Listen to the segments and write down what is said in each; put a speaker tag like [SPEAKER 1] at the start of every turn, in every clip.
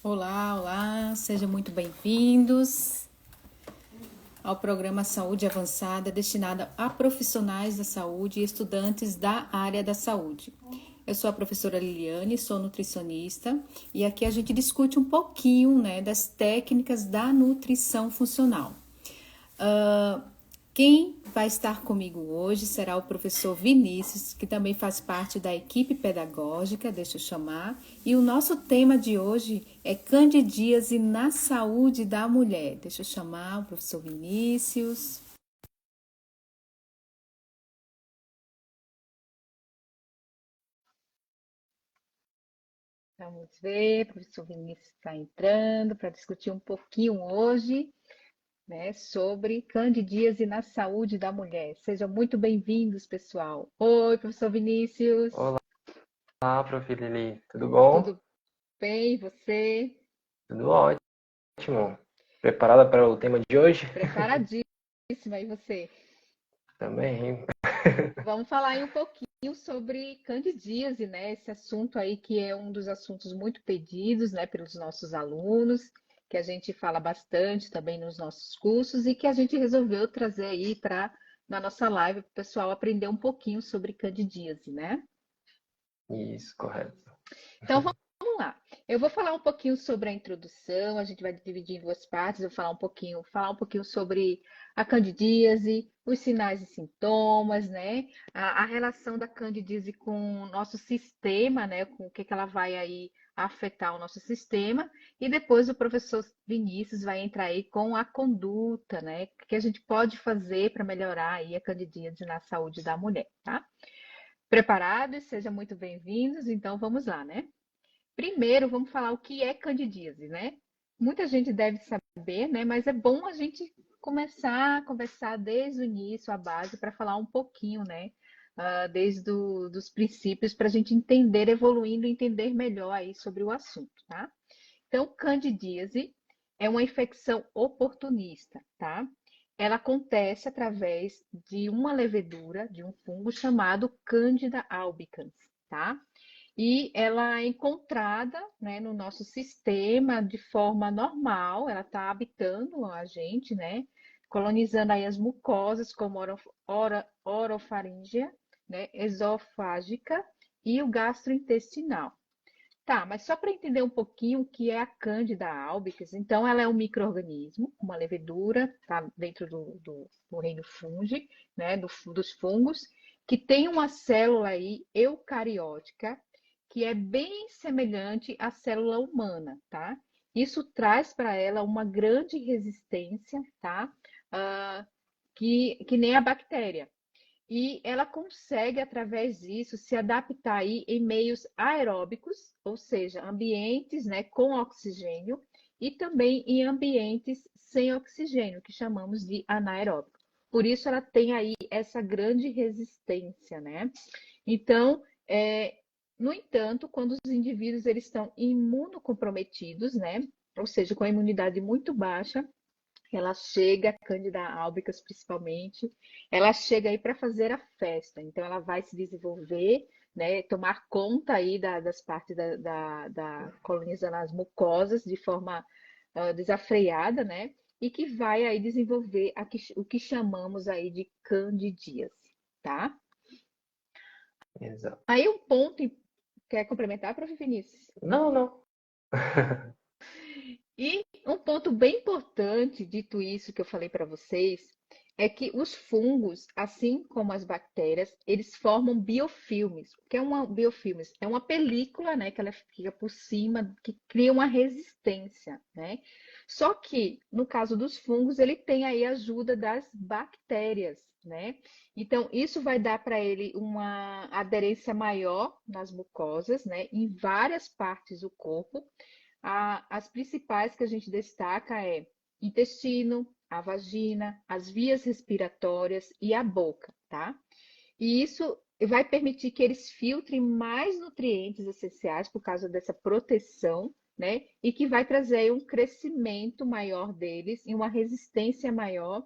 [SPEAKER 1] Olá, olá, sejam muito bem-vindos ao programa Saúde Avançada, destinado a profissionais da saúde e estudantes da área da saúde. Eu sou a professora Liliane, sou nutricionista e aqui a gente discute um pouquinho, das técnicas da nutrição funcional. Quem vai estar comigo hoje será o professor Vinícius, que também faz parte da equipe pedagógica, deixa eu chamar. E o nosso tema de hoje é candidíase na saúde da mulher. Deixa eu chamar o professor Vinícius. Vamos ver, o professor Vinícius está entrando para discutir um pouquinho hoje, sobre candidíase na saúde da mulher. Sejam muito bem-vindos, pessoal. Oi, professor Vinícius.
[SPEAKER 2] Olá, prof. Lili, tudo bom?
[SPEAKER 1] Tudo bem, e você?
[SPEAKER 2] Tudo ótimo. Preparada para o tema de hoje?
[SPEAKER 1] Preparadíssima, e você?
[SPEAKER 2] Também.
[SPEAKER 1] Vamos falar aí um pouquinho sobre candidíase, Esse assunto aí que é um dos assuntos muito pedidos, pelos nossos alunos, que a gente fala bastante também nos nossos cursos e que a gente resolveu trazer aí para na nossa live para o pessoal aprender um pouquinho sobre candidíase,
[SPEAKER 2] Isso, correto.
[SPEAKER 1] Então vamos lá. Eu vou falar um pouquinho sobre a introdução, a gente vai dividir em duas partes. Eu vou falar um pouquinho sobre a candidíase, os sinais e sintomas, A relação da candidíase com o nosso sistema, Com o que ela vai aí afetar o nosso sistema. E depois o professor Vinícius vai entrar aí com a conduta, O que a gente pode fazer para melhorar aí a candidíase na saúde da mulher, tá? Preparados? Sejam muito bem-vindos. Então vamos lá, Primeiro, vamos falar o que é candidíase, Muita gente deve saber, Mas é bom a gente começar a conversar desde o início, a base, para falar um pouquinho, desde dos princípios, para a gente entender, evoluindo, entender melhor aí sobre o assunto, tá? Então, candidíase é uma infecção oportunista, tá? Ela acontece através de uma levedura, de um fungo chamado Candida albicans, tá? E ela é encontrada, no nosso sistema de forma normal, ela está habitando a gente, colonizando aí as mucosas, como orofaríngea, esofágica e o gastrointestinal. Tá, mas só para entender um pouquinho o que é a Candida albicans, então ela é um micro-organismo, uma levedura, tá dentro do reino fungi, dos fungos, que tem uma célula aí eucariótica, que é bem semelhante à célula humana, tá? Isso traz para ela uma grande resistência, tá? Que nem a bactéria. E ela consegue, através disso, se adaptar aí em meios aeróbicos, ou seja, ambientes, com oxigênio, e também em ambientes sem oxigênio, que chamamos de anaeróbico. Por isso ela tem aí essa grande resistência, Então, no entanto, quando os indivíduos eles estão imunocomprometidos, Ou seja, com a imunidade muito baixa, ela chega, a Cândida albicans principalmente, ela chega aí para fazer a festa. Então, ela vai se desenvolver, tomar conta aí das partes da colonizando as mucosas de forma desafreada, E que vai aí desenvolver o que chamamos aí de candidíase, tá?
[SPEAKER 2] Exato.
[SPEAKER 1] Aí um ponto, quer complementar, prof. Vinícius?
[SPEAKER 2] Não.
[SPEAKER 1] E um ponto bem importante, dito isso que eu falei para vocês, é que os fungos, assim como as bactérias, eles formam biofilmes. O que é uma biofilmes? É uma película, que ela fica por cima, que cria uma resistência, Só que, no caso dos fungos, ele tem aí a ajuda das bactérias, Então, isso vai dar para ele uma aderência maior nas mucosas, em várias partes do corpo. As principais que a gente destaca é intestino, a vagina, as vias respiratórias e a boca, tá? E isso vai permitir que eles filtrem mais nutrientes essenciais por causa dessa proteção, né? E que vai trazer aí um crescimento maior deles e uma resistência maior,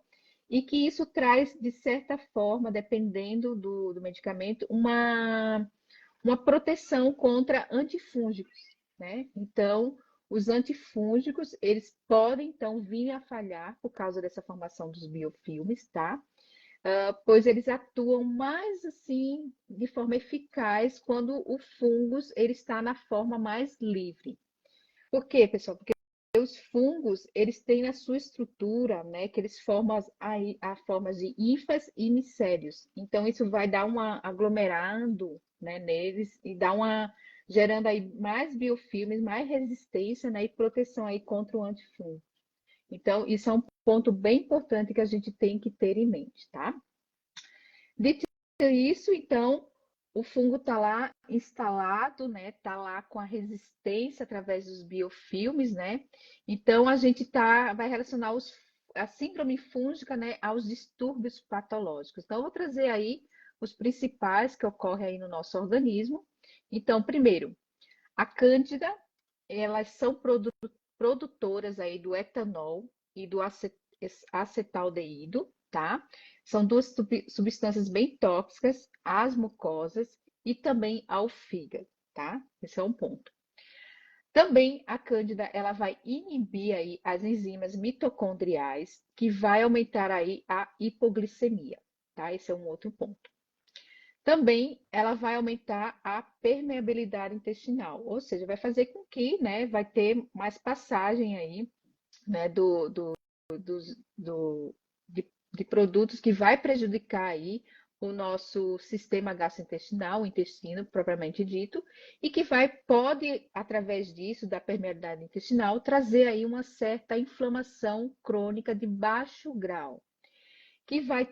[SPEAKER 1] e que isso traz, de certa forma, dependendo do medicamento, uma proteção contra antifúngicos, né? Então, os antifúngicos, eles podem, então, vir a falhar por causa dessa formação dos biofilmes, tá? Pois eles atuam mais, assim, de forma eficaz quando o fungos, ele está na forma mais livre. Por quê, pessoal? Porque os fungos, eles têm na sua estrutura, né, que eles formam a formas de hifas e micélios. Então, isso vai dar uma aglomerando, né, neles e dar gerando aí mais biofilmes, mais resistência, né, e proteção aí contra o antifungo. Então, isso é um ponto bem importante que a gente tem que ter em mente, tá? Dito isso, então, o fungo está lá instalado, né? Está lá com a resistência através dos biofilmes, né? Então, a gente vai relacionar a síndrome fúngica, né, aos distúrbios patológicos. Então, eu vou trazer aí os principais que ocorrem aí no nosso organismo. Então, primeiro, a Cândida, elas são produtoras aí do etanol e do acetaldeído, tá? São duas substâncias bem tóxicas às mucosas e também ao fígado, tá? Esse é um ponto. Também a Cândida, ela vai inibir aí as enzimas mitocondriais, que vai aumentar aí a hipoglicemia, tá? Esse é um outro ponto. Também ela vai aumentar a permeabilidade intestinal, ou seja, vai fazer com que, né, vai ter mais passagem aí, né, do, de produtos que vai prejudicar aí o nosso sistema gastrointestinal, o intestino propriamente dito, e que pode, através disso, da permeabilidade intestinal, trazer aí uma certa inflamação crônica de baixo grau, que vai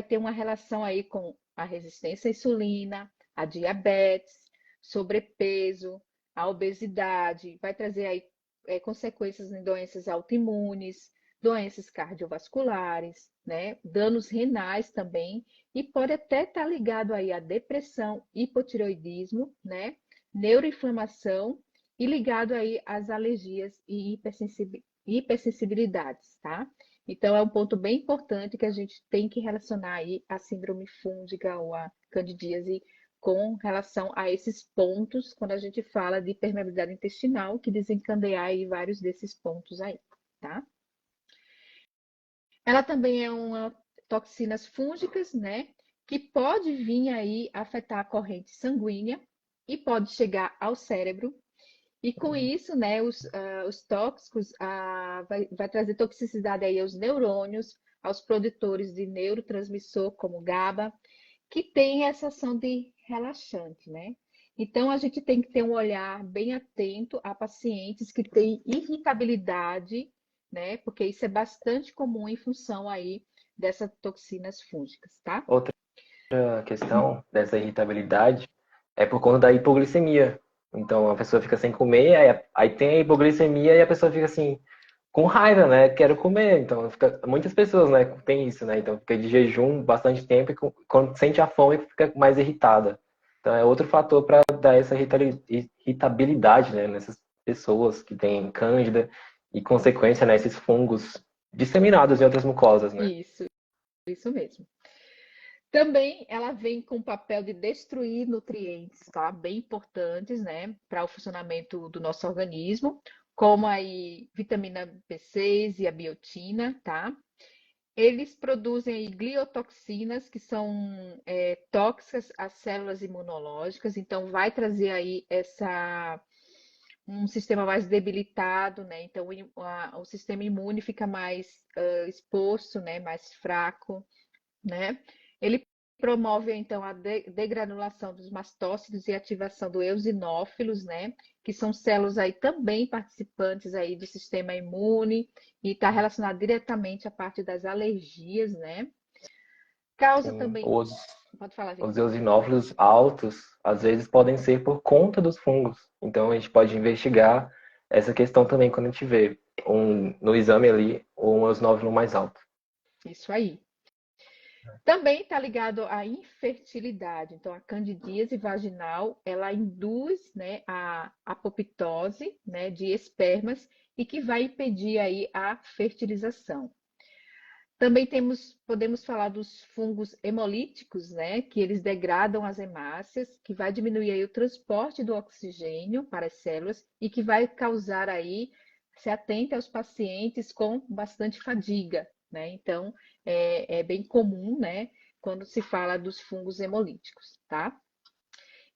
[SPEAKER 1] ter uma relação aí com a resistência à insulina, a diabetes, sobrepeso, a obesidade, vai trazer aí consequências em doenças autoimunes, doenças cardiovasculares, né? Danos renais também, e pode até estar ligado aí à depressão, hipotireoidismo, né? Neuroinflamação e ligado aí às alergias e hipersensibilidades, tá? Então, é um ponto bem importante que a gente tem que relacionar aí a síndrome fúngica ou a candidíase com relação a esses pontos, quando a gente fala de permeabilidade intestinal, que desencadear aí vários desses pontos aí, tá? Ela também é uma toxinas fúngicas, né? Que pode vir aí afetar a corrente sanguínea e pode chegar ao cérebro. E com isso, né, os tóxicos vai trazer toxicidade aí aos neurônios, aos produtores de neurotransmissor, como GABA, que tem essa ação de relaxante, né? Então, a gente tem que ter um olhar bem atento a pacientes que têm irritabilidade, né? Porque isso é bastante comum em função aí dessas toxinas fúngicas, tá?
[SPEAKER 2] Outra questão dessa irritabilidade é por conta da hipoglicemia. Então a pessoa fica sem comer, aí tem a hipoglicemia e a pessoa fica assim, com raiva, né? Quero comer. Então muitas pessoas, né, tem isso, né? Então fica de jejum bastante tempo e quando sente a fome fica mais irritada. Então é outro fator para dar essa irritabilidade, né, nessas pessoas que têm cândida e consequência, né, esses fungos disseminados em outras mucosas, né?
[SPEAKER 1] Isso mesmo. Também ela vem com o papel de destruir nutrientes, tá? Bem importantes, né, para o funcionamento do nosso organismo, como aí vitamina B6 e a biotina, tá? Eles produzem aí gliotoxinas, que são tóxicas às células imunológicas, então vai trazer aí um sistema mais debilitado, né? Então o sistema imune fica mais exposto, né? Mais fraco, né? Ele promove, então, a degranulação dos mastócitos e ativação do eosinófilos, né? Que são células aí também participantes aí do sistema imune e está relacionado diretamente à parte das alergias, né? Causa
[SPEAKER 2] Sim,
[SPEAKER 1] também.
[SPEAKER 2] os
[SPEAKER 1] Pode falar,
[SPEAKER 2] Os
[SPEAKER 1] Vinícius.
[SPEAKER 2] eosinófilos altos, às vezes, podem ser por conta dos fungos. Então, a gente pode investigar essa questão também quando a gente vê no exame ali um eosinófilo mais alto.
[SPEAKER 1] Isso aí. Também está ligado à infertilidade. Então, a candidíase vaginal, ela induz, né, a apoptose, né, de espermas e que vai impedir aí a fertilização. Também podemos falar dos fungos hemolíticos, né, que eles degradam as hemácias, que vai diminuir aí o transporte do oxigênio para as células e que vai causar aí, se atente aos pacientes com bastante fadiga, né? Então, é bem comum, né, quando se fala dos fungos hemolíticos, tá?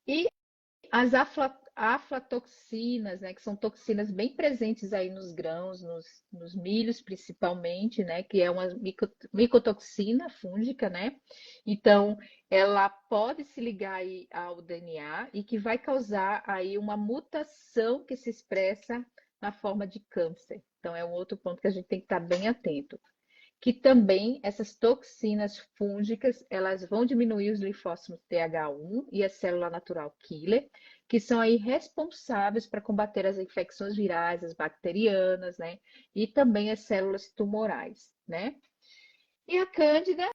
[SPEAKER 1] E as aflatoxinas, né, que são toxinas bem presentes aí nos grãos, nos milhos principalmente, né, que é uma micotoxina fúngica, né? Então, ela pode se ligar aí ao DNA e que vai causar aí uma mutação que se expressa na forma de câncer. Então, é um outro ponto que a gente tem que estar bem atento, que também essas toxinas fúngicas, elas vão diminuir os linfócitos TH1 e a célula natural killer, que são aí responsáveis para combater as infecções virais, as bacterianas, né? E também as células tumorais, né? E a Cândida,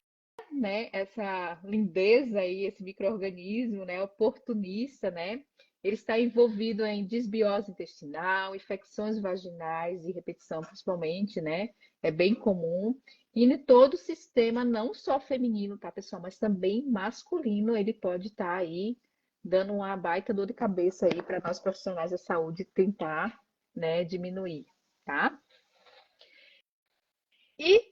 [SPEAKER 1] né, essa lindeza aí, esse micro-organismo, né, oportunista, né, ele está envolvido em desbiose intestinal, infecções vaginais e repetição, principalmente, né, é bem comum. E em todo o sistema, não só feminino, tá, pessoal, mas também masculino, ele pode estar aí dando uma baita dor de cabeça aí para nós profissionais da saúde tentar, né, diminuir, tá? E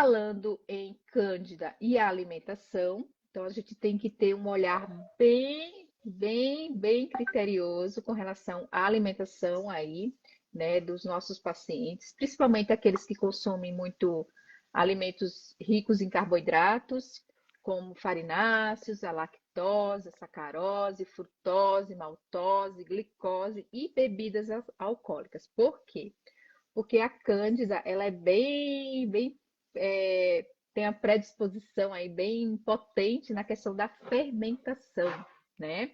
[SPEAKER 1] falando em Cândida e alimentação, então a gente tem que ter um olhar bem criterioso com relação à alimentação aí, né, dos nossos pacientes, principalmente aqueles que consomem muito alimentos ricos em carboidratos, como farináceos, a lactose, a sacarose, frutose, maltose, glicose e bebidas alcoólicas. Por quê? Porque a Cândida, ela é tem a predisposição aí bem potente na questão da fermentação, né?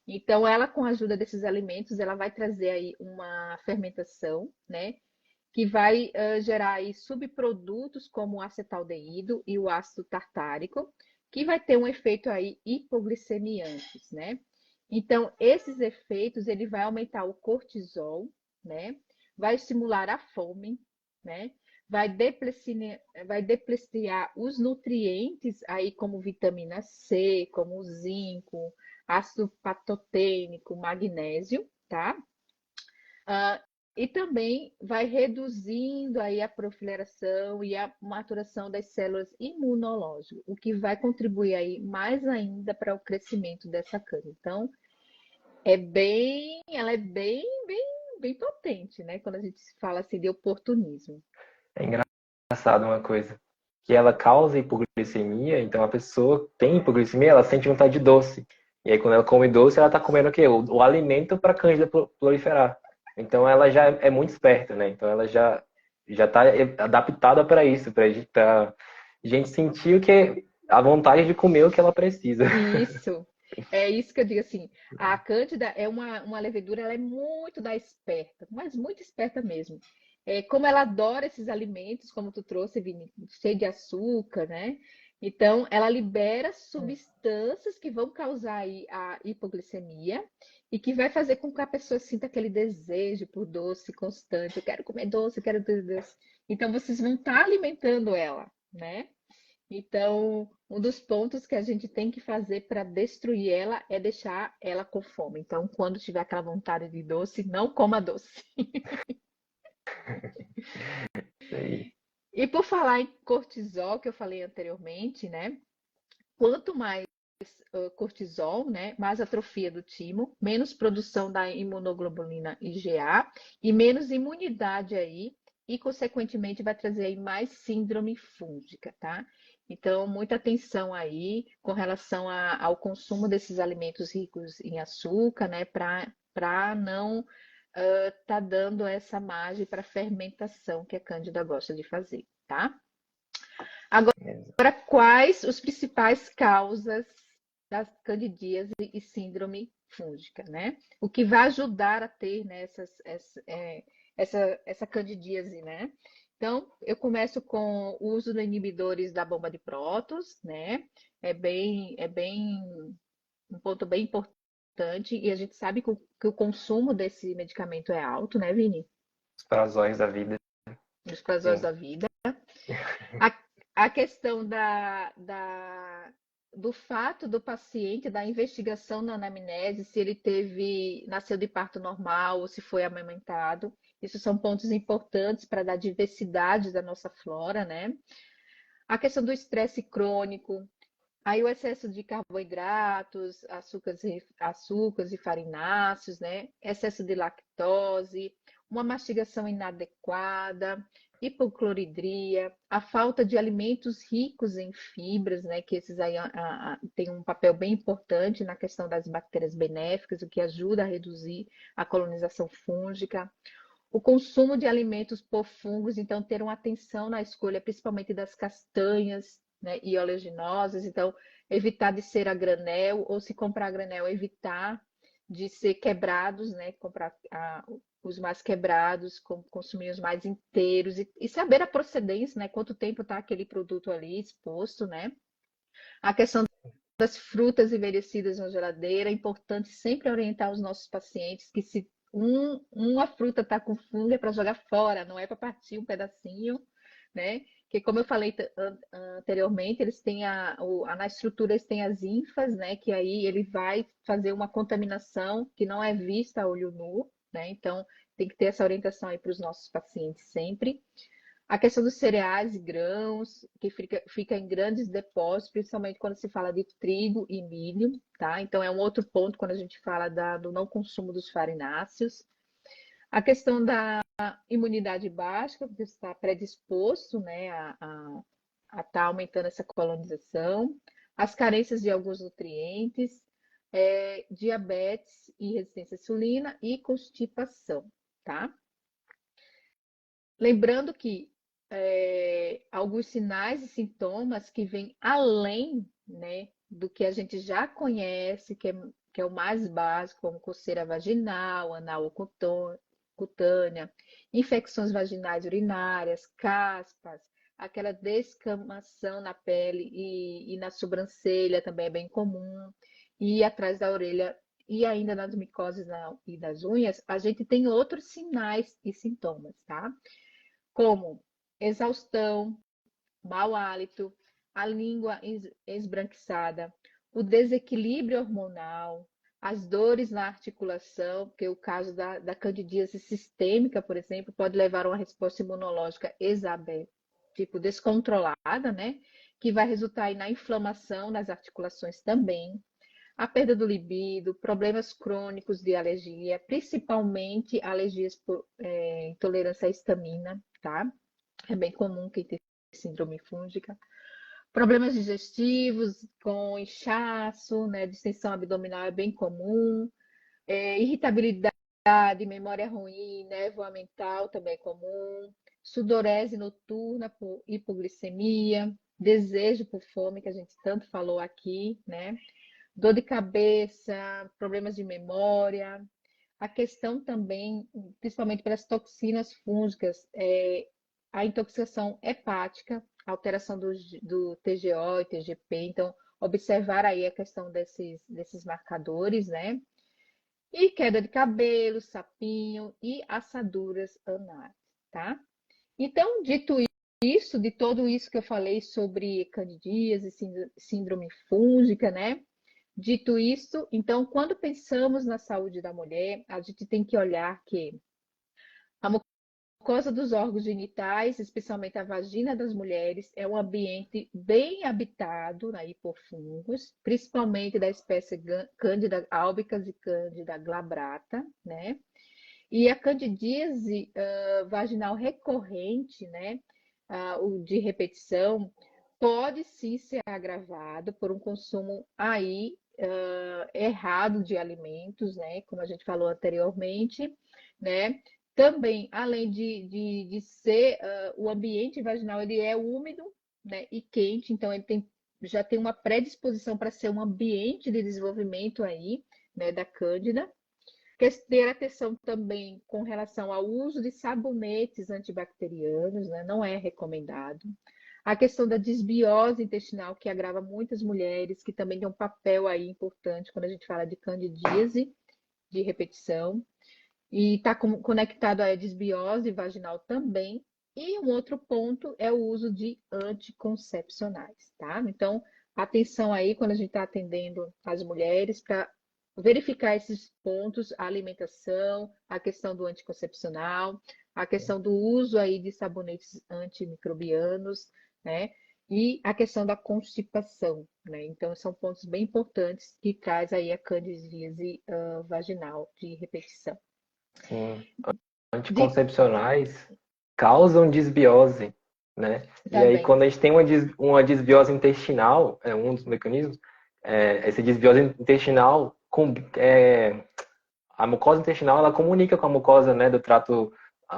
[SPEAKER 1] Então, ela, com a ajuda desses alimentos, ela vai trazer aí uma fermentação, né? Que vai gerar aí subprodutos como o acetaldeído e o ácido tartárico, que vai ter um efeito aí hipoglicemiantes, né? Então, esses efeitos, ele vai aumentar o cortisol, né? Vai estimular a fome, né? Vai depreciar os nutrientes aí como vitamina C, como o zinco, ácido patotênico, magnésio, tá? Ah, e também vai reduzindo aí a proliferação e a maturação das células imunológicas, o que vai contribuir aí mais ainda para o crescimento dessa cana. Então, ela é bem potente, né? Quando a gente fala assim de oportunismo.
[SPEAKER 2] É engraçado uma coisa, que ela causa hipoglicemia, então a pessoa tem hipoglicemia, ela sente vontade de doce. E aí quando ela come doce, ela tá comendo o quê? O alimento para a cândida proliferar. Então ela já é muito esperta, né? Então ela já tá adaptada para isso, para gente sentir o que a vontade de comer o que ela precisa.
[SPEAKER 1] Isso. É isso que eu digo assim. A Cândida é uma levedura, ela é muito da esperta, mas muito esperta mesmo. Como ela adora esses alimentos, como tu trouxe, Vini, cheio de açúcar, né? Então, ela libera substâncias que vão causar aí a hipoglicemia e que vai fazer com que a pessoa sinta aquele desejo por doce constante. Eu quero comer doce, eu quero comer doce. Então, vocês vão estar alimentando ela, né? Então, um dos pontos que a gente tem que fazer para destruir ela é deixar ela com fome. Então, quando tiver aquela vontade de doce, não coma doce.
[SPEAKER 2] E
[SPEAKER 1] E por falar em cortisol, que eu falei anteriormente, né? Quanto mais cortisol, né? Mais atrofia do timo, menos produção da imunoglobulina IgA e menos imunidade aí, e consequentemente vai trazer aí mais síndrome fúngica, tá? Então, muita atenção aí com relação ao consumo desses alimentos ricos em açúcar, né? Para não tá dando essa margem para fermentação que a Cândida gosta de fazer, tá? Agora, quais os principais causas da candidíase e síndrome fúngica, né? O que vai ajudar a ter, né, essa candidíase, né? Então, eu começo com o uso de inibidores da bomba de prótons, né? É bem um ponto bem importante e a gente sabe que o consumo desse medicamento é alto, né, Vini?
[SPEAKER 2] Os prazóis da vida,
[SPEAKER 1] Nos prazóis
[SPEAKER 2] sim.
[SPEAKER 1] da vida. A, a questão do fato do paciente, da investigação na anamnese, se ele nasceu de parto normal ou se foi amamentado. Isso são pontos importantes para dar diversidade da nossa flora, né? A questão do estresse crônico, aí o excesso de carboidratos, açúcares e farináceos, né? Excesso de lactose, uma mastigação inadequada, hipocloridria, a falta de alimentos ricos em fibras, né? Que esses aí têm um papel bem importante na questão das bactérias benéficas, o que ajuda a reduzir a colonização fúngica. O consumo de alimentos por fungos, então ter uma atenção na escolha, principalmente das castanhas, né, e oleaginosas, então evitar de ser a granel, ou se comprar a granel, evitar de ser quebrados, né, comprar os mais quebrados, consumir os mais inteiros, e saber a procedência, né, quanto tempo está aquele produto ali exposto, né. A questão das frutas envelhecidas na geladeira, é importante sempre orientar os nossos pacientes que se uma fruta está com fungo é para jogar fora, não é para partir um pedacinho, né? Que como eu falei anteriormente, eles têm na estrutura eles têm as ínfas, né? Que aí ele vai fazer uma contaminação que não é vista a olho nu, né? Então tem que ter essa orientação aí para os nossos pacientes sempre. A questão dos cereais e grãos, que fica em grandes depósitos, principalmente quando se fala de trigo e milho, tá? Então é um outro ponto quando a gente fala do não consumo dos farináceos. A questão da imunidade baixa, porque você está predisposto, né, a estar aumentando essa colonização. As carências de alguns nutrientes, diabetes e resistência à insulina e constipação, tá? Lembrando que alguns sinais e sintomas que vêm além, né, do que a gente já conhece, que é o mais básico, como coceira vaginal, anal ou cutânea, infecções vaginais urinárias, caspas, aquela descamação na pele e na sobrancelha também é bem comum, e atrás da orelha e ainda nas micoses e das unhas, a gente tem outros sinais e sintomas, tá? Como exaustão, mau hálito, a língua esbranquiçada, o desequilíbrio hormonal, as dores na articulação, porque o caso da candidíase sistêmica, por exemplo, pode levar a uma resposta imunológica tipo descontrolada, né? Que vai resultar aí na inflamação das articulações também, a perda do libido, problemas crônicos de alergia, principalmente alergias por intolerância à histamina, tá? É bem comum quem tem síndrome fúngica. Problemas digestivos, com inchaço, né? Distensão abdominal é bem comum. Irritabilidade, memória ruim, névoa mental também é comum. Sudorese noturna por hipoglicemia. Desejo por fome, que a gente tanto falou aqui, né? Dor de cabeça, problemas de memória. A questão também, principalmente pelas toxinas fúngicas, a intoxicação hepática, alteração do TGO e TGP. Então, observar aí a questão desses marcadores, né? E queda de cabelo, sapinho e assaduras anais, tá? Então, dito isso, de tudo isso que eu falei sobre candidíase, síndrome fúngica, né? Dito isso, então, quando pensamos na saúde da mulher, a gente tem que olhar que a mucosa dos órgãos genitais, especialmente a vagina das mulheres, é um ambiente bem habitado aí por fungos, principalmente da espécie Candida albicans e Candida glabrata, né? E a candidíase vaginal recorrente, né? O de repetição, pode sim ser agravado por um consumo aí errado de alimentos, né? Como a gente falou anteriormente, né? Também, além de ser o ambiente vaginal, ele é úmido, né? E quente, então já tem uma predisposição para ser um ambiente de desenvolvimento aí, né? Da cândida. Ter atenção também com relação ao uso de sabonetes antibacterianos, né? Não é recomendado. A questão da desbiose intestinal, que agrava muitas mulheres, que também tem um papel aí importante quando a gente fala de candidíase de repetição. E está conectado à desbiose vaginal também. E um outro ponto é o uso de anticoncepcionais, tá? Então, atenção aí quando a gente está atendendo as mulheres para verificar esses pontos, a alimentação, a questão do anticoncepcional, a questão do uso aí de sabonetes antimicrobianos, né? E a questão da constipação, né? Então, são pontos bem importantes que traz aí a candidíase vaginal de repetição.
[SPEAKER 2] Sim.
[SPEAKER 1] De,
[SPEAKER 2] Anticoncepcionais causam desbiose, né? E aí,
[SPEAKER 1] também.
[SPEAKER 2] quando a gente tem uma desbiose intestinal, é um dos mecanismos, essa desbiose intestinal, a mucosa intestinal, ela comunica com a mucosa, né, do trato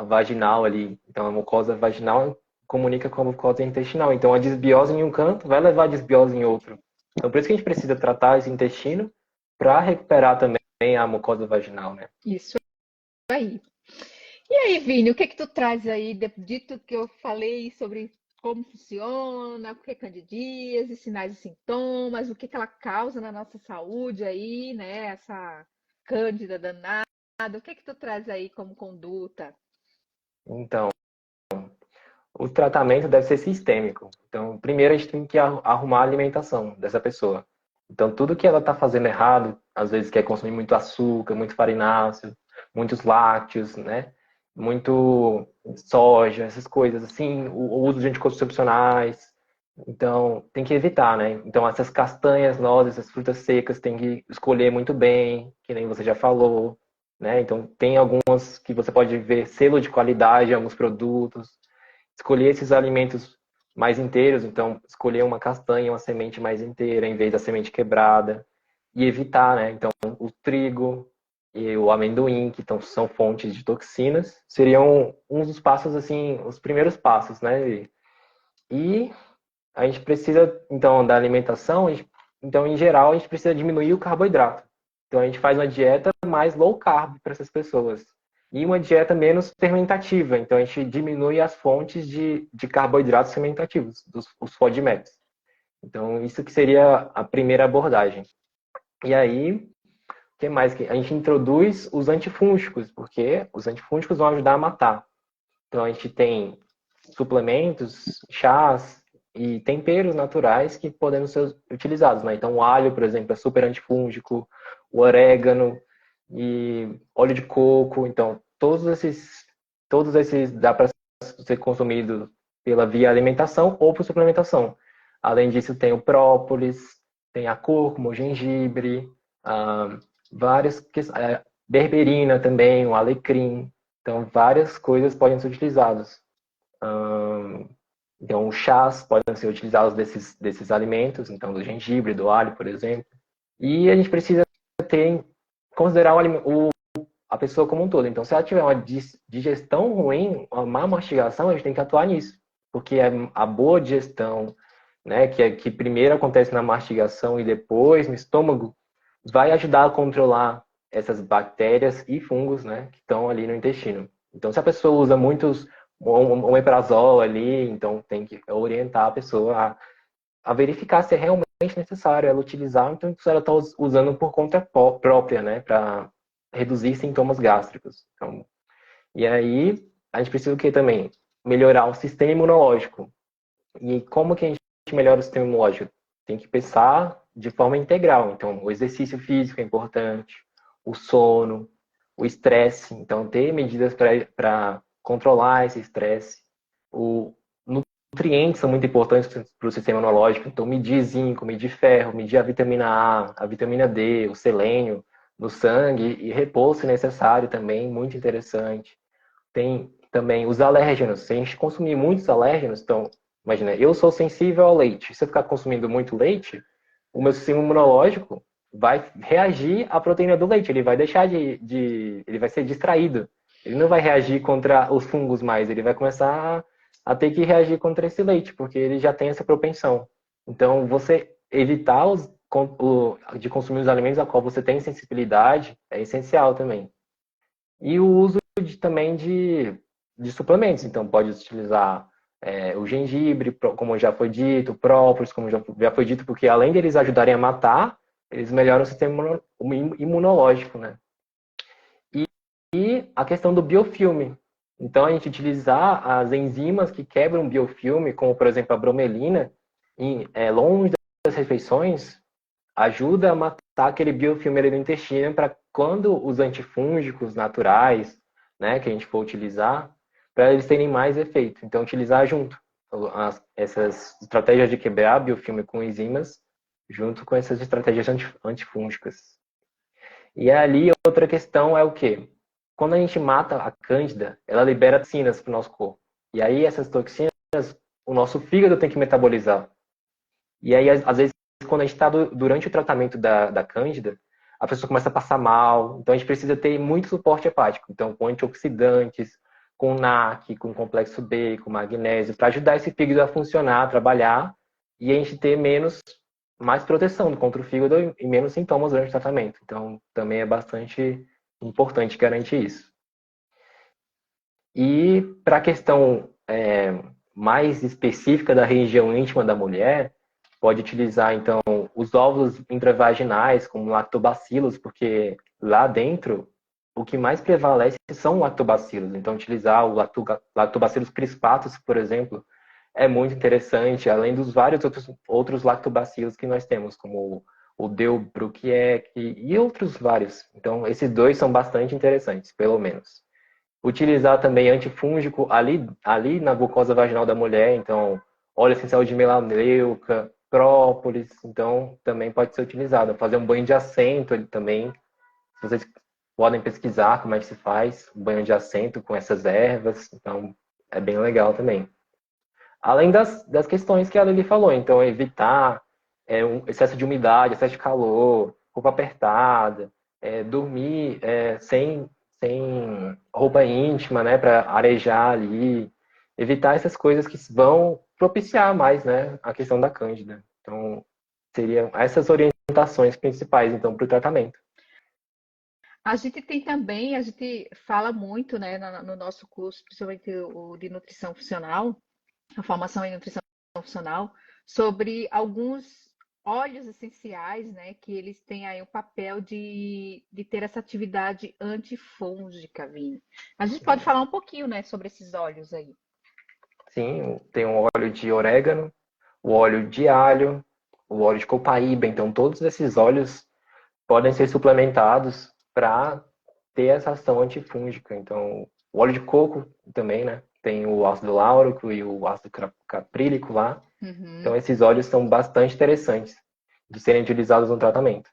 [SPEAKER 2] vaginal ali. Então, a mucosa vaginal comunica com a mucosa intestinal. Então, a desbiose em um canto vai levar a desbiose em outro. Então, por isso que a gente precisa tratar esse intestino para recuperar também a mucosa vaginal, né?
[SPEAKER 1] Isso aí. E aí, Vini, o que que tu traz aí, dito que eu falei sobre como funciona, o que é candidíase, sinais e sintomas, o que que ela causa na nossa saúde aí, né? Essa cândida danada, o que que tu traz aí como conduta?
[SPEAKER 2] Então, o tratamento deve ser sistêmico. Então, primeiro a gente tem que arrumar a alimentação dessa pessoa. Então, tudo que ela está fazendo errado, às vezes quer consumir muito açúcar, muito farináceo, muitos lácteos, né? Muito soja, essas coisas assim, o uso de anticoncepcionais. Então, tem que evitar, né? Então, essas castanhas, nozes, essas frutas secas, tem que escolher muito bem, que nem você já falou, né? Então, tem algumas que você pode ver selo de qualidade em alguns produtos, escolher esses alimentos mais inteiros, então escolher uma castanha, uma semente mais inteira, em vez da semente quebrada, e evitar, né? Então, o trigo e o amendoim, que são fontes de toxinas, seriam uns dos passos, assim, os primeiros passos, né? E a gente precisa, então, da alimentação, então, em geral, a gente precisa diminuir o carboidrato. Então, a gente faz uma dieta mais low carb para essas pessoas. E uma dieta menos fermentativa. Então, a gente diminui as fontes de carboidratos fermentativos, os FODMAPs. Então, isso que seria a primeira abordagem. E aí, o que mais? A gente introduz os antifúngicos, porque os antifúngicos vão ajudar a matar. Então, a gente tem suplementos, chás e temperos naturais que podem ser utilizados, né? Então, o alho, por exemplo, é super antifúngico, o orégano e óleo de coco. Então, todos esses dá para ser consumido pela via alimentação ou por suplementação. Além disso, tem o própolis, tem a cúrcuma, o gengibre, ah, várias, berberina também, o alecrim. Então, várias coisas podem ser utilizadas. Então, os chás podem ser utilizados desses alimentos, então do gengibre, do alho, por exemplo. E a gente precisa considerar a pessoa como um todo. Então, se ela tiver uma digestão ruim, uma má mastigação, a gente tem que atuar nisso. Porque a boa digestão, né, que primeiro acontece na mastigação e depois no estômago, vai ajudar a controlar essas bactérias e fungos, né, que estão ali no intestino. Então, se a pessoa usa muitos omeprazol ali, então tem que orientar a pessoa a verificar se é realmente necessário ela utilizar, então se ela está usando por conta própria, né, para reduzir sintomas gástricos. Então, e aí, a gente precisa o que também? Melhorar o sistema imunológico. E como que a gente melhora o sistema imunológico? Tem que pensar de forma integral. Então, o exercício físico é importante, o sono, o estresse. Então, ter medidas para controlar esse estresse. Os nutrientes são muito importantes para o sistema imunológico. Então, medir zinco, medir ferro, medir a vitamina A, a vitamina D, o selênio no sangue e repor se necessário também, muito interessante. Tem também os alérgenos. Se a gente consumir muitos alérgenos, então, imagina, eu sou sensível ao leite. Se eu ficar consumindo muito leite, o meu sistema imunológico vai reagir à proteína do leite. Ele vai deixar ele vai ser distraído. Ele não vai reagir contra os fungos mais. Ele vai começar a ter que reagir contra esse leite, porque ele já tem essa propensão. Então, você evitar de consumir os alimentos a qual você tem sensibilidade é essencial também. E o uso também de suplementos. Então, pode utilizar o gengibre, como já foi dito, o própolis, como já foi dito, porque além de eles ajudarem a matar, eles melhoram o sistema imunológico, né? E a questão do biofilme. Então, a gente utilizar as enzimas que quebram o biofilme, como, por exemplo, a bromelina, longe das refeições, ajuda a matar aquele biofilme ali no intestino para quando os antifúngicos naturais, né, que a gente for utilizar, para eles terem mais efeito. Então, utilizar junto essas estratégias de quebrar biofilme com enzimas, junto com essas estratégias antifúngicas. E ali, outra questão é o quê? Quando a gente mata a cândida, ela libera toxinas para o nosso corpo. E aí, essas toxinas, o nosso fígado tem que metabolizar. E aí, às vezes, quando a gente está durante o tratamento da cândida, a pessoa começa a passar mal. Então, a gente precisa ter muito suporte hepático. Então, com antioxidantes, com NAC, com complexo B, com magnésio, para ajudar esse fígado a funcionar, a trabalhar, e a gente ter mais proteção contra o fígado e menos sintomas durante o tratamento. Então, também é bastante importante garantir isso. E para a questão mais específica da região íntima da mulher, pode utilizar, então, os óvulos intravaginais, como lactobacilos, porque lá dentro, o que mais prevalece são lactobacilos. Então, utilizar o lactobacilos crispatus, por exemplo, é muito interessante, além dos vários outros lactobacilos que nós temos, como o Delbrueckii e outros vários. Então, esses dois são bastante interessantes, pelo menos. Utilizar também antifúngico ali na mucosa vaginal da mulher, então, óleo essencial de melaleuca, própolis, então, também pode ser utilizado. Fazer um banho de assento ali também, vocês podem pesquisar como é que se faz, um banho de assento com essas ervas, então, é bem legal também. Além das questões que a Lili falou, então evitar um excesso de umidade, excesso de calor, roupa apertada, dormir sem roupa íntima, né, para arejar ali, evitar essas coisas que vão propiciar mais, né, a questão da cândida. Então, seriam essas orientações principais, então, para o tratamento.
[SPEAKER 1] A gente tem também, a gente fala muito, né, no nosso curso, principalmente o de nutrição funcional, a formação em nutrição funcional, sobre alguns óleos essenciais, né, que eles têm aí o papel de ter essa atividade antifúngica, Vini. A gente pode falar um pouquinho, né, sobre esses óleos aí.
[SPEAKER 2] Sim, tem o óleo de orégano, o óleo de alho, o óleo de copaíba, então todos esses óleos podem ser suplementados para ter essa ação antifúngica. Então, o óleo de coco também, né? Tem o ácido láurico e o ácido caprílico lá. Então, esses óleos são bastante interessantes de serem utilizados no tratamento.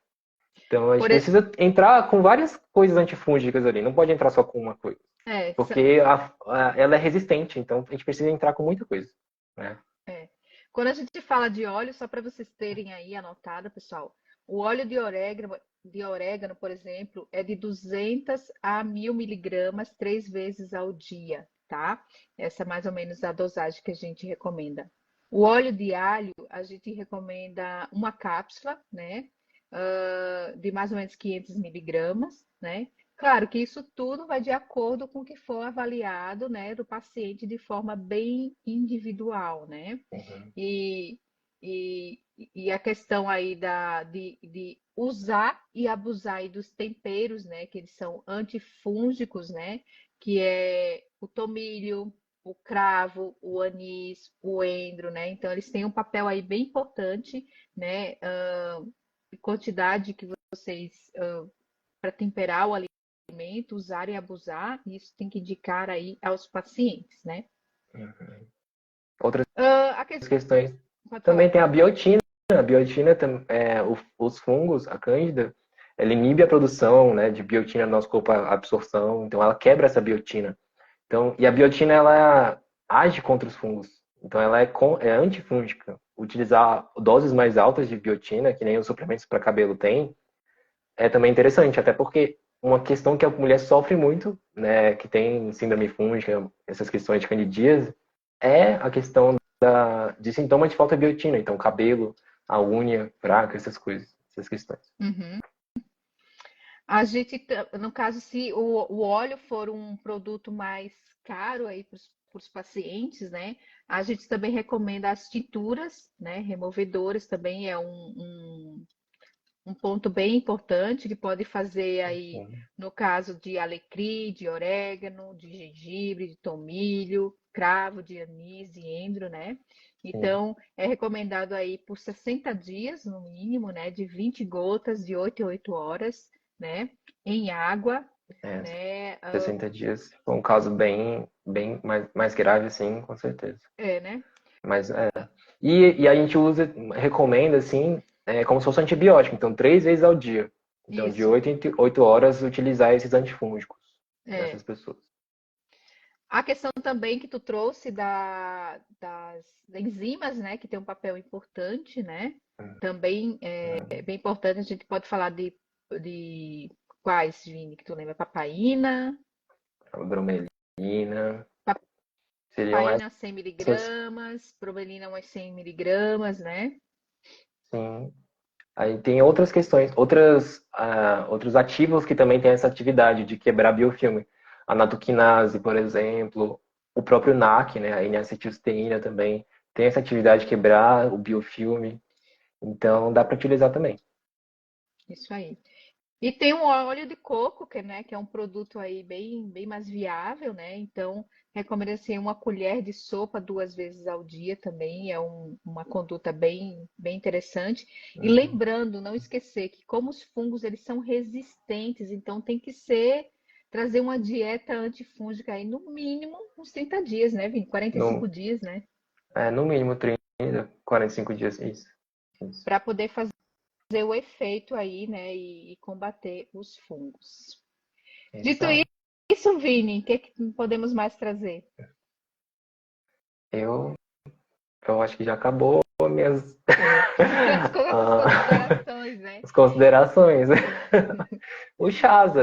[SPEAKER 2] Então, a gente precisa entrar com várias coisas antifúngicas ali. Não pode entrar só com uma coisa. Porque ela é resistente. Então, a gente precisa entrar com muita coisa. Né?
[SPEAKER 1] Quando a gente fala de óleo, só para vocês terem aí anotado, pessoal, o óleo de orégano, por exemplo, é de 200 a 1.000 miligramas 3 vezes ao dia, tá? Essa é mais ou menos a dosagem que a gente recomenda. O óleo de alho, a gente recomenda uma cápsula, né? De mais ou menos 500 miligramas, né? Claro que isso tudo vai de acordo com o que for avaliado, né, do paciente de forma bem individual, né? E, e a questão aí de usar e abusar aí dos temperos, né, que eles são antifúngicos, né, que é o tomilho, o cravo, o anis, o endro, né? Então eles têm um papel aí bem importante, né? Quantidade que vocês para temperar o alimento, usar e abusar, isso tem que indicar aí aos pacientes, né?
[SPEAKER 2] Outras
[SPEAKER 1] a
[SPEAKER 2] questões.
[SPEAKER 1] falar.
[SPEAKER 2] Também tem a biotina. A biotina, os fungos, a cândida, ela inibe a produção, né, de biotina no nosso corpo, a absorção. Então, ela quebra essa biotina. Então, e a biotina, ela age contra os fungos. Então, ela é antifúngica. Utilizar doses mais altas de biotina, que nem os suplementos para cabelo têm, é também interessante. Até porque uma questão que a mulher sofre muito, né, que tem síndrome fúngica, essas questões de candidíase, é a questão de sintomas de falta de biotina. Então, cabelo a unha fraca, essas coisas, essas questões.
[SPEAKER 1] Uhum. A gente, no caso, se o óleo for um produto mais caro aí para os pacientes, né? A gente também recomenda as tinturas, né? Removedoras também é um ponto bem importante que pode fazer aí, no caso de alecrim, de orégano, de gengibre, de tomilho, cravo, de anis, de endro, né?
[SPEAKER 2] Sim,
[SPEAKER 1] Então, é recomendado aí por 60 dias, no mínimo, né? De 20 gotas, de 8 em 8 horas, né? Em água,
[SPEAKER 2] é,
[SPEAKER 1] né?
[SPEAKER 2] 60 dias. Foi um caso bem mais grave, assim, com certeza.
[SPEAKER 1] Né?
[SPEAKER 2] Mas é. E a gente recomenda, assim, como se fosse um antibiótico. Então, 3 vezes ao dia. Então, de
[SPEAKER 1] Isso.
[SPEAKER 2] 8 em 8 horas, utilizar esses antifúngicos
[SPEAKER 1] É.
[SPEAKER 2] nessas pessoas.
[SPEAKER 1] A questão também que tu trouxe das enzimas, né, que tem um papel importante, né? Também é bem importante, a gente pode falar de quais, Vini, que tu lembra? Papaina,
[SPEAKER 2] A bromelina. Seriam
[SPEAKER 1] papaina 100
[SPEAKER 2] essas,
[SPEAKER 1] miligramas, bromelina umas 100 miligramas, né?
[SPEAKER 2] sim. Aí tem outras questões, outros ativos que também têm essa atividade de quebrar biofilme. A nattokinase, por exemplo, o próprio NAC, né, a N-acetilcisteína também, tem essa atividade de quebrar o biofilme. Então, dá para utilizar também.
[SPEAKER 1] Isso aí. E tem o óleo de coco, que é um produto aí bem mais viável, né? Então, recomendo assim, uma colher de sopa 2 vezes ao dia também, é uma conduta bem interessante. E
[SPEAKER 2] Uhum.
[SPEAKER 1] lembrando, não esquecer que como os fungos, eles são resistentes, então tem que trazer uma dieta antifúngica aí no mínimo uns 30 dias, né, Vini? 45
[SPEAKER 2] No,
[SPEAKER 1] dias, né?
[SPEAKER 2] no mínimo 30, 45 dias, isso. Isso.
[SPEAKER 1] Para poder fazer o efeito aí, né, e combater os fungos. Dito
[SPEAKER 2] Exato.
[SPEAKER 1] isso, Vini, o que podemos mais trazer?
[SPEAKER 2] Eu, eu acho que já acabou as minhas
[SPEAKER 1] As
[SPEAKER 2] ah,
[SPEAKER 1] considerações, né?
[SPEAKER 2] as considerações. O chás,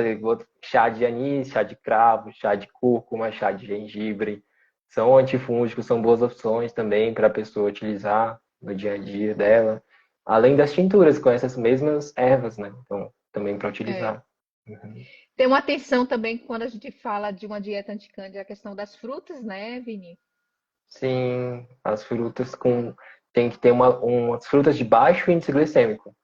[SPEAKER 2] chá de anis, chá de cravo, chá de cúrcuma, chá de gengibre, são antifúngicos, são boas opções também para a pessoa utilizar no dia a dia dela. Além das tinturas com essas mesmas ervas, né? Então, também para
[SPEAKER 1] É.
[SPEAKER 2] utilizar. Uhum.
[SPEAKER 1] Tem uma atenção também quando a gente fala de uma dieta anticândida, a questão das frutas, né, Vini?
[SPEAKER 2] Sim, as frutas tem que ter umas frutas de baixo índice glicêmico.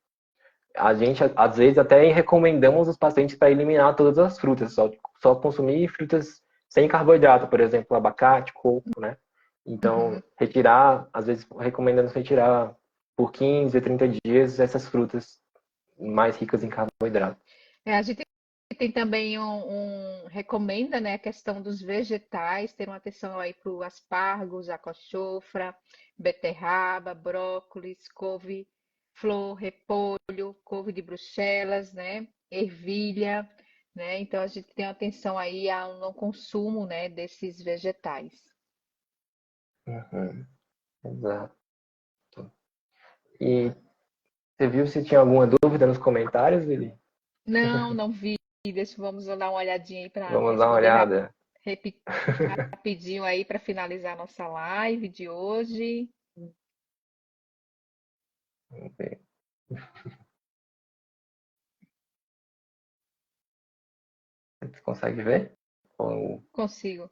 [SPEAKER 2] A gente, às vezes, até recomendamos os pacientes para eliminar todas as frutas, só consumir frutas sem carboidrato, por exemplo, abacate, coco, né? Então,
[SPEAKER 1] Uhum.
[SPEAKER 2] retirar, às vezes, recomendamos retirar por 15 a 30 dias essas frutas mais ricas em carboidrato.
[SPEAKER 1] A gente tem também recomenda, né, a questão dos vegetais, ter uma atenção aí para o aspargos, a cochofra, beterraba, brócolis, couve-flor, repolho, couve de Bruxelas, né, ervilha, né? Então a gente tem atenção aí ao não consumo, né, desses vegetais.
[SPEAKER 2] Uhum, exato. E você viu se tinha alguma dúvida nos comentários, Lili?
[SPEAKER 1] Não vi. Vamos dar uma olhadinha aí para
[SPEAKER 2] Vamos dar uma
[SPEAKER 1] responder
[SPEAKER 2] olhada.
[SPEAKER 1] repetir rapidinho aí para finalizar a nossa live de hoje.
[SPEAKER 2] Vamos ver. Você consegue ver? Ou-
[SPEAKER 1] Consigo.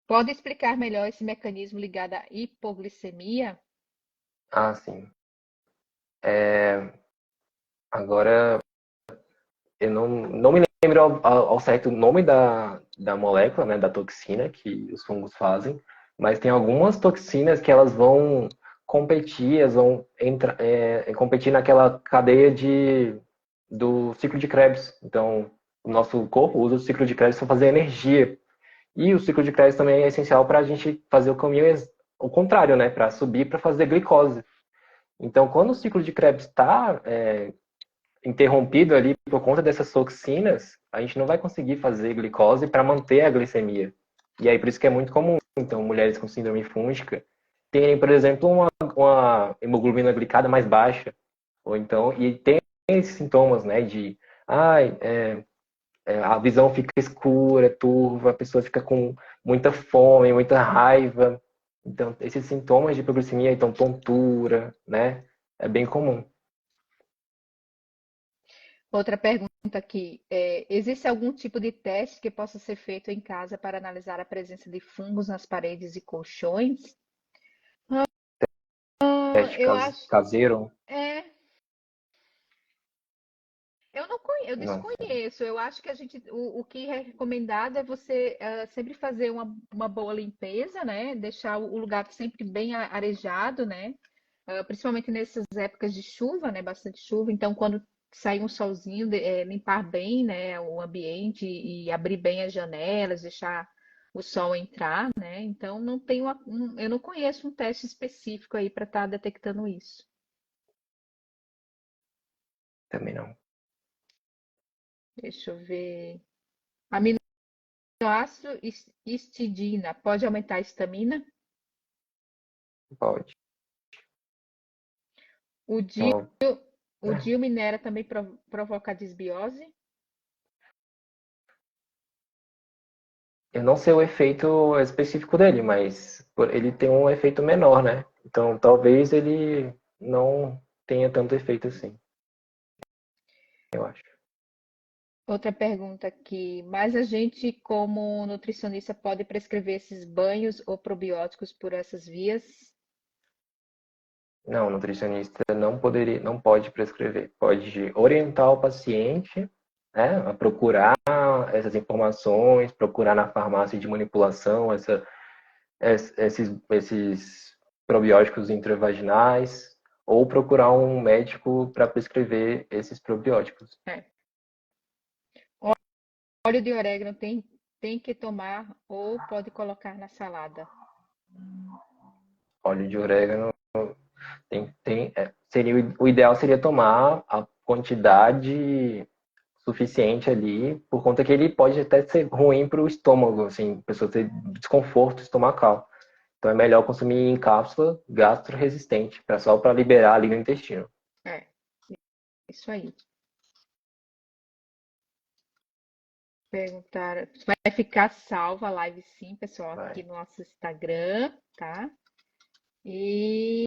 [SPEAKER 1] Pode explicar melhor esse mecanismo ligado à hipoglicemia?
[SPEAKER 2] Ah, sim. Agora, eu não me lembro ao certo o nome da molécula, né, da toxina que os fungos fazem, mas tem algumas toxinas que elas vão competir, elas vão competir naquela cadeia do ciclo de Krebs. Então, o nosso corpo usa o ciclo de Krebs para fazer energia. E o ciclo de Krebs também é essencial para a gente fazer o caminho o contrário, né, para subir para fazer glicose. Então, quando o ciclo de Krebs está interrompido ali por conta dessas toxinas, a gente não vai conseguir fazer glicose para manter a glicemia. E aí por isso que é muito comum, então, mulheres com síndrome fúngica terem, por exemplo, uma hemoglobina glicada mais baixa, ou então, e tem esses sintomas, né, de, ai, a visão fica escura, turva, a pessoa fica com muita fome, muita raiva. Então, esses sintomas de hipoglicemia, então tontura, né? É bem comum.
[SPEAKER 1] Outra pergunta aqui, existe algum tipo de teste que possa ser feito em casa para analisar a presença de fungos nas paredes e colchões?
[SPEAKER 2] Teste
[SPEAKER 1] Eu acho,
[SPEAKER 2] caseiro,
[SPEAKER 1] é, eu
[SPEAKER 2] não sei.
[SPEAKER 1] desconheço. Eu acho que o que é recomendado é você sempre fazer uma boa limpeza, né? Deixar o lugar sempre bem arejado, né? Principalmente nessas épocas de chuva, né? Bastante chuva. Então, quando sair um solzinho, limpar bem, né? O ambiente e abrir bem as janelas, deixar o sol entrar, né? Então, não tenho, eu não conheço um teste específico aí para estar detectando isso.
[SPEAKER 2] Também não.
[SPEAKER 1] Deixa eu ver. Aminoácido histidina pode aumentar a estamina?
[SPEAKER 2] Pode.
[SPEAKER 1] O di,
[SPEAKER 2] Então,
[SPEAKER 1] o diominera também provoca disbiose?
[SPEAKER 2] eu não sei o efeito específico dele, mas ele tem um efeito menor, né? Então, talvez ele não tenha tanto efeito assim, eu acho.
[SPEAKER 1] Outra pergunta aqui. Mas a gente, como nutricionista, pode prescrever esses banhos ou probióticos por essas vias?
[SPEAKER 2] Não, o nutricionista não pode prescrever. Pode orientar o paciente, né, a procurar essas informações, procurar na farmácia de manipulação esses probióticos intravaginais, ou procurar um médico para prescrever esses probióticos.
[SPEAKER 1] É. Óleo de orégano tem que tomar ou pode colocar na salada?
[SPEAKER 2] Óleo de orégano seria o ideal seria tomar a quantidade suficiente ali, por conta que ele pode até ser ruim para o estômago, assim, a pessoa ter desconforto estomacal. Então é melhor consumir em cápsula gastro-resistente, só para liberar ali no intestino.
[SPEAKER 1] É, isso aí. Perguntaram. Vai ficar salva a live sim, pessoal, aqui
[SPEAKER 2] Vai.
[SPEAKER 1] no nosso Instagram, tá? E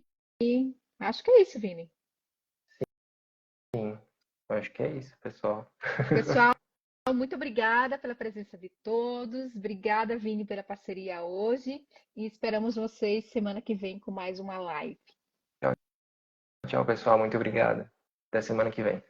[SPEAKER 1] acho que é isso, Vini.
[SPEAKER 2] Sim, acho que é isso, pessoal.
[SPEAKER 1] Pessoal, muito obrigada pela presença de todos. Obrigada, Vini, pela parceria hoje. E esperamos vocês semana que vem com mais uma live.
[SPEAKER 2] Tchau, tchau, pessoal. Muito obrigado. Até semana que vem.